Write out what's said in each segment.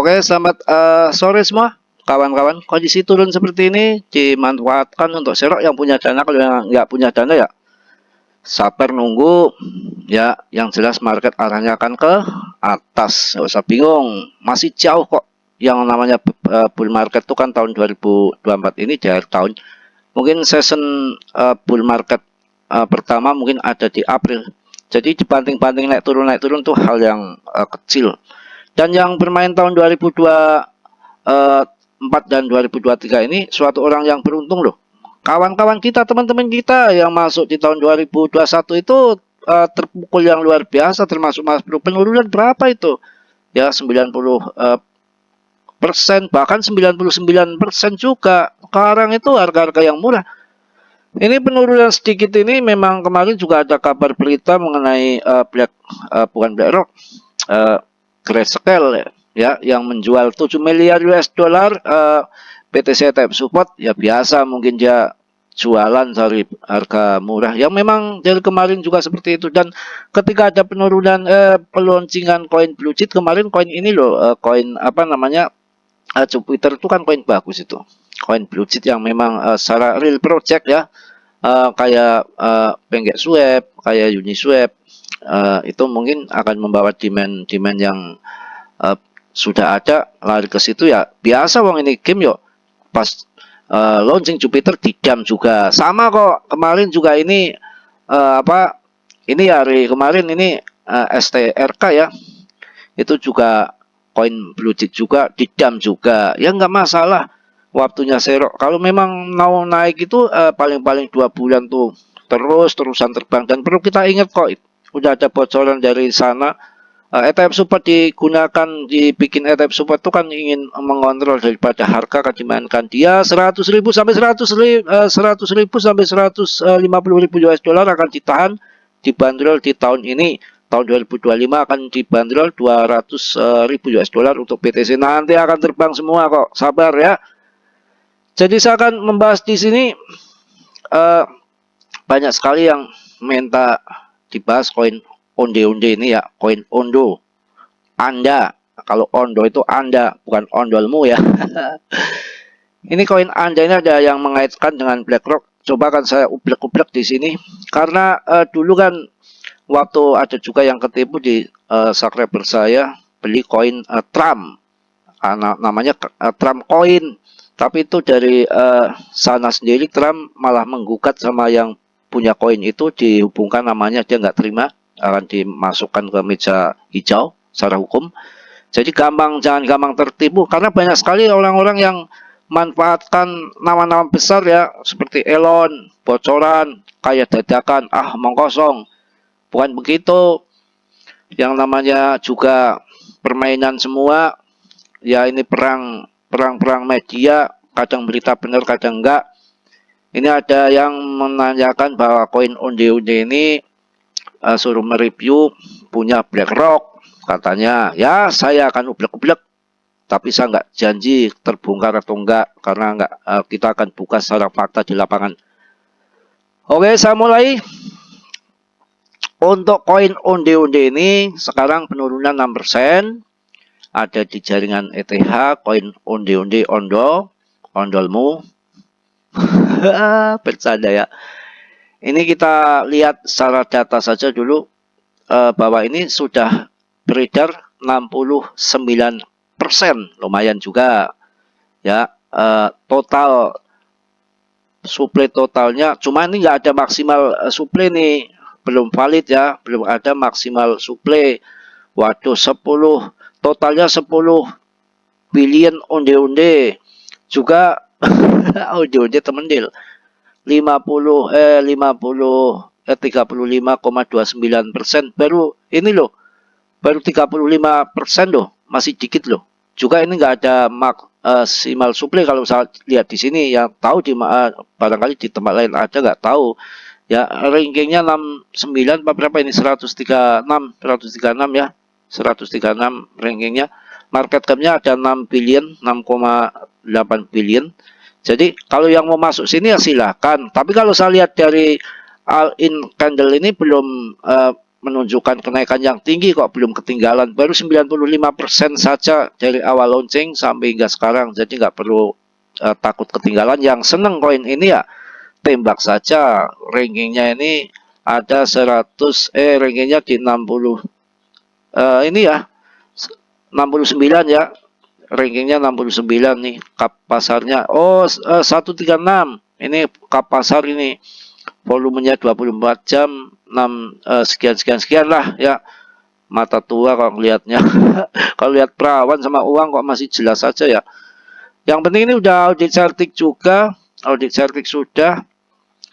Oke, selamat sore semua kawan-kawan. Kondisi turun seperti ini dimanfaatkan untuk serok yang punya dana. Kalau yang nggak punya dana ya sabar nunggu. Ya, yang jelas market arahnya akan ke atas. Nggak usah bingung, masih jauh kok. Yang namanya bull market itu kan tahun 2024 ini di akhir tahun. Mungkin season bull market pertama mungkin ada di April. Jadi dibanting-banting naik turun tuh hal yang kecil. Dan yang bermain tahun 2024 dan 2023 ini suatu orang yang beruntung loh. Kawan-kawan kita, teman-teman kita yang masuk di tahun 2021 itu terpukul yang luar biasa, termasuk Mas Bro. Penurunan berapa itu? Ya 90 persen, bahkan 99% juga. Sekarang itu harga-harga yang murah. Ini penurunan sedikit ini memang kemarin juga ada kabar berita mengenai bukan BlackRock, Grayscale ya yang menjual 7 miliar US dollar PTC Type Support. Ya biasa mungkin dia jualan dari harga murah yang memang dari kemarin juga seperti itu. Dan ketika ada penurunan peluncingan koin blue chip kemarin, koin ini loh, koin apa namanya, Jupiter itu kan koin bagus itu, koin blue chip yang memang secara real project ya, kayak Penggek Swap, kayak Uniswap, itu mungkin akan membawa demand yang uh, sudah ada lari ke situ. Ya biasa wong ini game yuk pas launching Jupiter didam juga sama kok kemarin juga ini, apa ini hari kemarin ini, STRK ya itu juga koin blue chip juga didam juga ya, nggak masalah waktunya serok. Kalau memang mau naik itu paling-paling 2 bulan tuh terusan terbang. Dan perlu kita ingat kok udah ada bocoran dari sana. ETF support digunakan, dibikin ETF support itu kan ingin mengontrol daripada harga akan dimainkan dia 100.000 sampai 100.000 sampai 150.000 US dollar akan ditahan, dibanderol di tahun ini. Tahun 2025 akan dibanderol 200.000 US dollar untuk BTC. Nanti akan terbang semua kok, sabar ya. Jadi saya akan membahas di sini, uh, banyak sekali yang minta dibahas koin onde-onde ini ya, koin ondo. Anda, kalau ondo itu Anda, bukan ondolmu ya. Ini koin Anda ini ada yang mengaitkan dengan BlackRock. Coba kan saya ublek-ublek di sini karena dulu kan waktu ada juga yang ketipu di subscriber saya beli koin Trump, namanya Trump Coin. Tapi itu dari sana sendiri Trump malah menggugat sama yang punya koin itu, dihubungkan namanya, dia nggak terima, akan dimasukkan ke meja hijau secara hukum. Jadi jangan gampang tertipu karena banyak sekali orang-orang yang manfaatkan nama-nama besar ya seperti Elon, bocoran kayak dadakan, omong kosong. Bukan begitu. Yang namanya juga permainan semua. Ya ini perang media, kadang berita benar kadang enggak. Ini ada yang menanyakan bahwa koin onde-onde ini suruh mereview punya BlackRock katanya. Ya saya akan ublek-ublek, tapi saya nggak janji terbongkar atau enggak karena enggak, kita akan buka secara fakta di lapangan. Oke, saya mulai. Untuk koin onde-onde ini sekarang penurunan 6%. Ada di jaringan ETH, koin onde-onde ondolmu. Bercanda ya. Ini kita lihat secara data saja dulu, bahwa ini sudah beredar 69%, lumayan juga ya. Total supply totalnya, cuma ini nggak ada maksimal supply nih, belum valid ya, belum ada maksimal supply. Waduh, 10 totalnya 10 billion onde-onde juga. Onde-onde temen 35,29% baru ini loh, baru 35% loh, masih dikit loh. Juga ini nggak ada maksimal supply kalau saya lihat di sini. Yang tahu di barangkali di tempat lain ada, nggak tahu ya. Rankingnya 69 apa berapa ini, 136 ya, 136 rankingnya. Market capnya ada 6 billion, 6,8 billion. Jadi kalau yang mau masuk sini ya silahkan. Tapi kalau saya lihat dari all in candle ini belum menunjukkan kenaikan yang tinggi kok, belum ketinggalan, baru 95% saja dari awal launching sampai hingga sekarang. Jadi nggak perlu takut ketinggalan. Yang seneng koin ini ya tembak saja. Rankingnya ini ada 100, rankingnya di 60, ini ya 69 ya, rankingnya 69 nih. Kap pasarnya 136, ini kap pasar ini, volumenya 24 jam, 6 sekian sekian sekian lah ya. Mata tua kalau ngelihatnya. Kalau lihat perawan sama uang kok masih jelas saja ya. Yang penting ini udah audit certik juga, audit certik sudah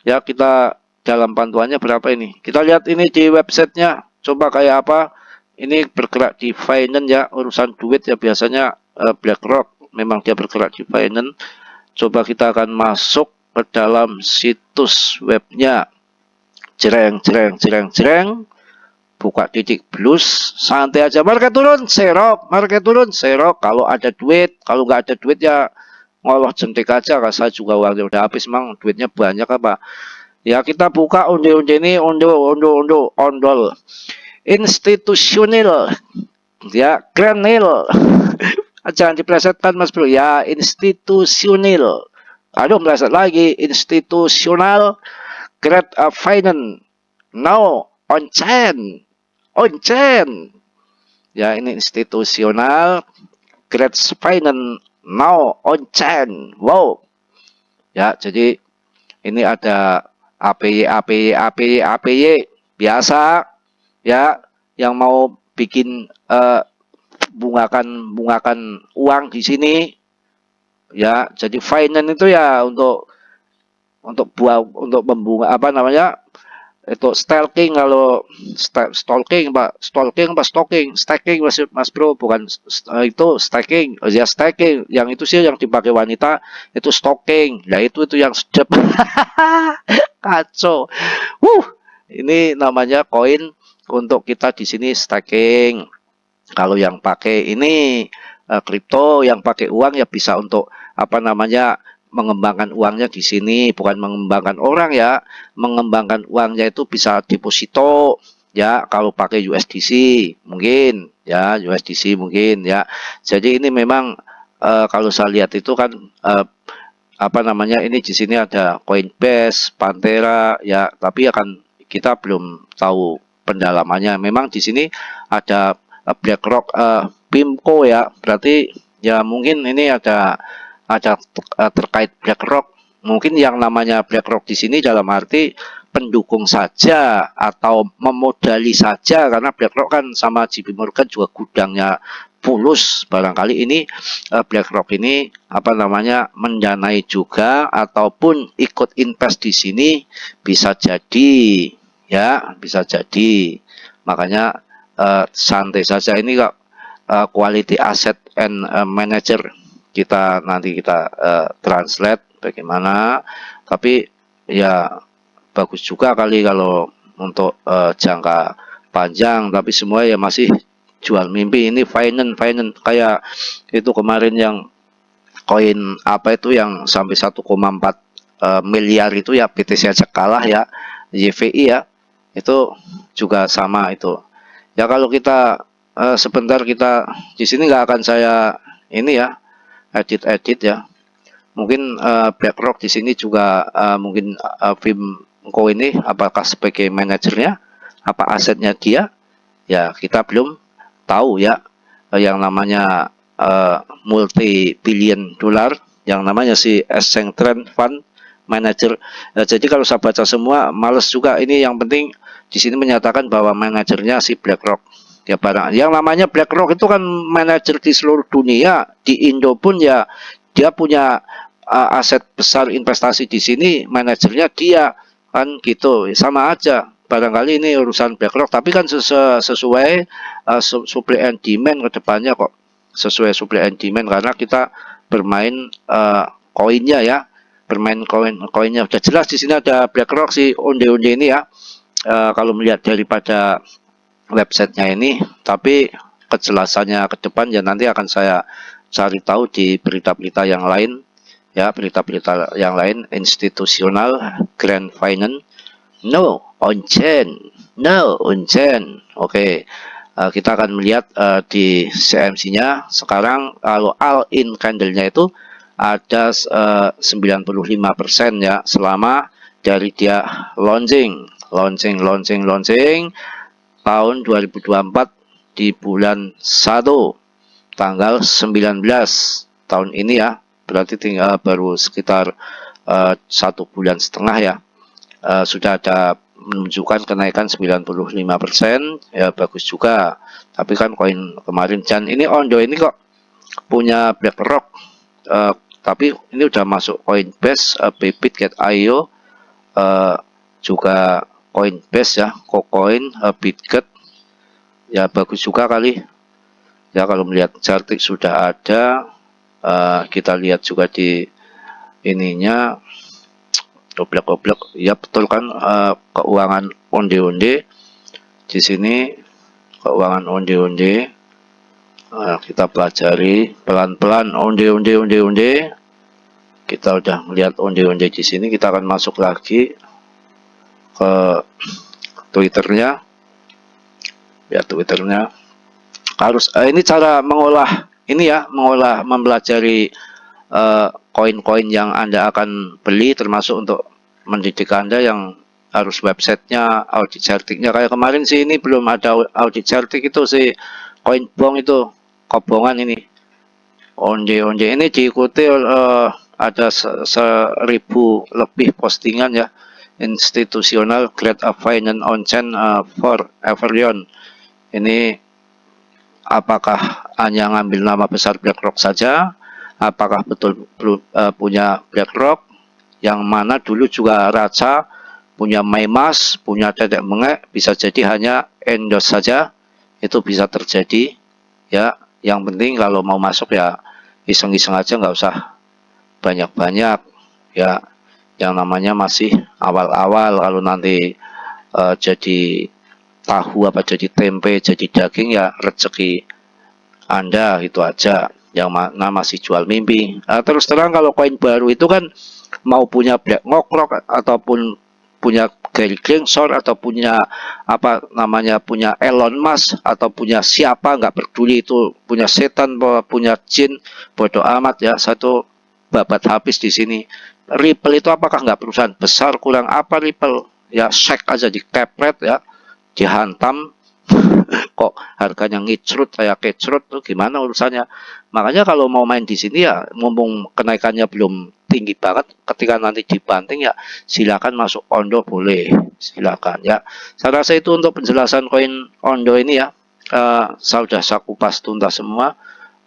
ya. Kita dalam pantuannya berapa ini, kita lihat ini di websitenya coba kayak apa. Ini bergerak di finance ya, urusan duit ya biasanya. BlackRock memang dia bergerak di finance. Coba kita akan masuk ke dalam situs webnya, jreng jreng jreng jreng, buka titik plus, santai aja. Market turun serok, market turun serok. Kalau ada duit, kalau nggak ada duit ya ngoloh jentik aja. Kan saya juga uangnya udah habis, memang duitnya banyak apa ya. Kita buka onde-onde ini, ondol institusional ya, granil. Jangan diplesetkan Mas Bro ya, institusional. Aduh, meleset lagi, institusional grade finance now on chain. On chain. Ya, ini institusional grade finance now on chain. Wow. Ya, jadi ini ada APY biasa ya, yang mau bikin bungakan uang di sini ya. Jadi finance itu ya untuk membunga apa namanya, itu staking. Kalau stalking pak, staking mas bro, bukan itu staking ya. Staking yang itu sih yang dipakai wanita, itu stalking. Nah itu yang sedap. Kacau. Ini namanya koin untuk kita di sini staking. Kalau yang pakai ini kripto, yang pakai uang ya bisa untuk apa namanya, mengembangkan uangnya di sini, bukan mengembangkan orang ya. Mengembangkan uangnya itu bisa deposito ya, kalau pakai USDC mungkin ya, USDC mungkin ya. Jadi ini memang kalau saya lihat itu kan apa namanya, ini di sini ada Coinbase, Pantera ya, tapi akan kita belum tahu pendalamannya. Memang di sini ada BlackRock, PIMCO ya, berarti ya mungkin ini ada terkait BlackRock. Mungkin yang namanya BlackRock di sini dalam arti pendukung saja atau memodali saja, karena BlackRock kan sama JP Morgan juga gudangnya Pulus. Barangkali ini BlackRock ini apa namanya, mendanai juga ataupun ikut invest di sini, bisa jadi ya, bisa jadi. Makanya santai saja ini kok, quality asset and manager. Kita nanti kita translate bagaimana, tapi ya bagus juga kali kalau untuk jangka panjang. Tapi semua ya masih jual mimpi. Ini finance kayak itu kemarin yang koin apa itu yang sampai 1,4 miliar itu ya, BTC aja kalah ya, YVI ya, itu juga sama itu ya. Kalau kita sebentar, kita di sini nggak akan saya ini ya, edit ya. Mungkin BlackRock di sini juga mungkin PIMCO ini apakah sebagai manajernya, apa asetnya dia ya, kita belum tahu ya. Yang namanya multi billion dollar, yang namanya si Exchange Trend Fund Manager. Jadi kalau saya baca semua males juga. Ini yang penting di sini menyatakan bahwa manajernya si BlackRock ya. Barang yang namanya BlackRock itu kan manajer di seluruh dunia. Di Indo pun ya dia punya aset besar investasi di sini, manajernya dia kan gitu. Sama aja, barangkali ini urusan BlackRock, tapi kan sesuai supply and demand ke depannya kok. Sesuai supply and demand, karena kita bermain koinnya ya, bermain koinnya. Udah jelas di sini ada BlackRock si onde-onde ini ya, kalau melihat daripada websitenya ini. Tapi kejelasannya ke depan ya nanti akan saya cari tahu di berita-berita yang lain ya, berita-berita yang lain. Institusional Grand Finance no on chain No, Unchen. Oke. Kita akan melihat di CMC-nya sekarang kalau all in candle-nya itu ada 95% ya selama dari dia launching tahun 2024 di bulan 1 tanggal 19 tahun ini ya, berarti tinggal baru sekitar 1,5 bulan ya. Sudah ada menunjukkan kenaikan 95% ya, bagus juga. Tapi kan koin kemarin dan ini Ondo ini kok punya BlackRock, tapi ini udah masuk Coinbase, Bybit, Get.io, juga Coinbase ya, KuCoin, Bitget ya, bagus juga kali ya. Kalau melihat chartik sudah ada, kita lihat juga di ininya goblok-goblok ya, betul kan, keuangan onde-onde di sini, keuangan onde-onde. Kita pelajari pelan-pelan onde-onde. Kita udah melihat onde-onde di sini, kita akan masuk lagi ke Twitternya ya. Twitternya harus ini cara mengolah ini ya, mempelajari koin-koin yang Anda akan beli, termasuk untuk mendidik Anda yang harus websitenya, audit certiknya. Kayak kemarin sih ini belum ada audit certik itu si koin bong itu, kobongan ini. Onde-onde ini diikuti ada 1.000 lebih postingan ya. Institusional Grade of Finance on Chain for Everyone. Ini apakah hanya ngambil nama besar BlackRock saja? Apakah betul punya BlackRock? Yang mana dulu juga Raja punya Maymas, punya Dedek Mengek, bisa jadi hanya endorse saja, itu bisa terjadi ya. Yang penting kalau mau masuk ya iseng-iseng aja, nggak usah banyak-banyak ya. Yang namanya masih awal-awal, kalau nanti jadi tahu apa jadi tempe, jadi daging ya rezeki Anda, itu aja. Yang mana masih jual mimpi. Terus terang kalau koin baru itu kan mau punya Black Ngokrok ataupun punya Gary Gensler atau punya apa namanya, punya Elon Musk atau punya siapa, nggak peduli itu punya setan, punya jin, bodoh amat ya, satu babat habis di sini. Ripple itu apakah nggak perusahaan besar? Kurang apa Ripple ya, shek aja dikepret ya, dihantam. Kok harganya ngicrut kayak kecrut tuh, gimana urusannya? Makanya kalau mau main di sini ya, mumpung kenaikannya belum tinggi banget, ketika nanti dibanting ya silakan masuk Ondo, boleh silakan ya. Saya rasa itu untuk penjelasan koin Ondo ini ya. Saya sudah kupas tuntas semua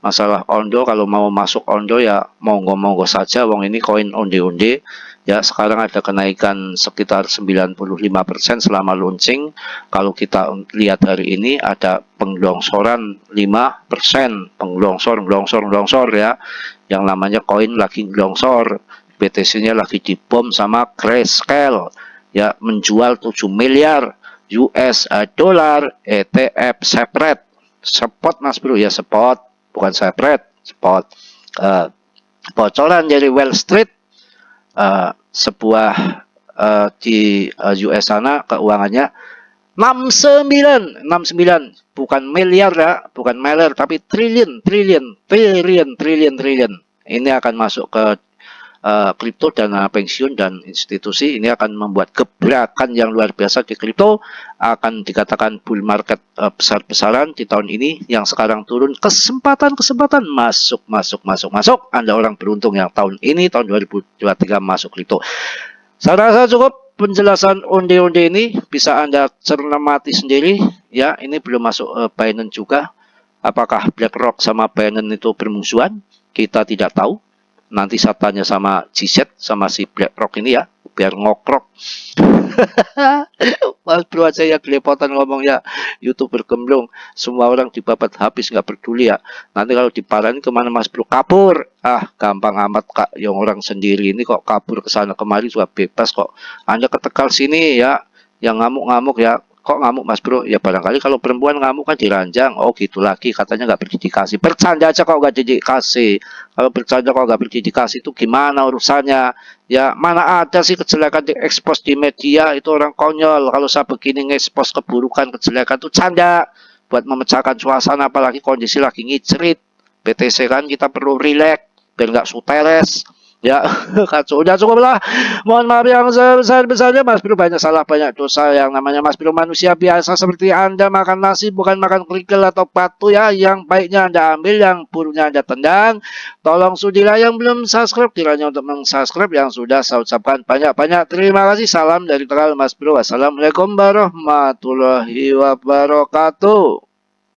masalah Ondo. Kalau mau masuk Ondo ya monggo-monggo saja, wong ini koin onde-onde ya. Sekarang ada kenaikan sekitar 95% selama launching. Kalau kita lihat hari ini ada penglongsoran 5%, longsor ya. Yang namanya koin lagi longsor, BTC-nya lagi dibom sama Grayscale ya, menjual 7 miliar US dollar ETF separate, spot mas bro ya, spot bukan separate, spot. Bocoran dari Wall Street, sebuah di US sana keuangannya 69 bukan miliar ya, bukan miliar tapi triliun. Ini akan masuk ke kripto, dana pensiun dan institusi. Ini akan membuat gebrakan yang luar biasa di kripto. Akan dikatakan bull market besar-besaran di tahun ini. Yang sekarang turun, kesempatan masuk. Anda orang beruntung yang tahun ini, tahun 2023 masuk kripto. Saya rasa cukup penjelasan onde-onde ini, bisa Anda cermati sendiri ya. Ini belum masuk Binance juga. Apakah BlackRock sama Binance itu bermusuhan? Kita tidak tahu. Nanti saya tanya sama GZ, sama si BlackRock ini ya, biar ngokrok. Mas bro aja ya kelepotan ngomongnya, YouTuber gemblong, semua orang dibabat habis, nggak peduli ya. Nanti kalau diparahin kemana mas bro, kabur. Gampang amat kak, yang orang sendiri ini kok kabur ke sana kemari juga bebas kok. Anda ke Tegal sini ya, yang ngamuk-ngamuk ya, Kok ngamuk Mas Bro? Ya barangkali kalau perempuan ngamuk kan diranjang. Oh gitu lagi, katanya nggak berdedikasi. Bercanda aja kok nggak dedikasi. Kalau bercanda kok nggak berdedikasi itu gimana urusannya? Ya mana ada sih kejelekan diekspos di media, itu orang konyol. Kalau saya begini ngekspos keburukan, kejelekan itu canda. Buat memecahkan suasana, apalagi kondisi lagi ngicrit. PTC kan kita perlu rileks, biar nggak suteres. Ya, kacau. Udah cukup lah. Mohon maaf yang sebesar-besarnya. Mas Bro banyak salah, banyak dosa. Yang namanya Mas Bro manusia biasa seperti Anda, makan nasi bukan makan kerikil atau batu ya. Yang baiknya Anda ambil, yang buruknya Anda tendang. Tolong sudilah yang belum subscribe, kiranya untuk meng-subscribe. Yang sudah saya ucapkan banyak-banyak terima kasih. Salam dari Tegal Mas Bro. Wassalamualaikum warahmatullahi wabarakatuh.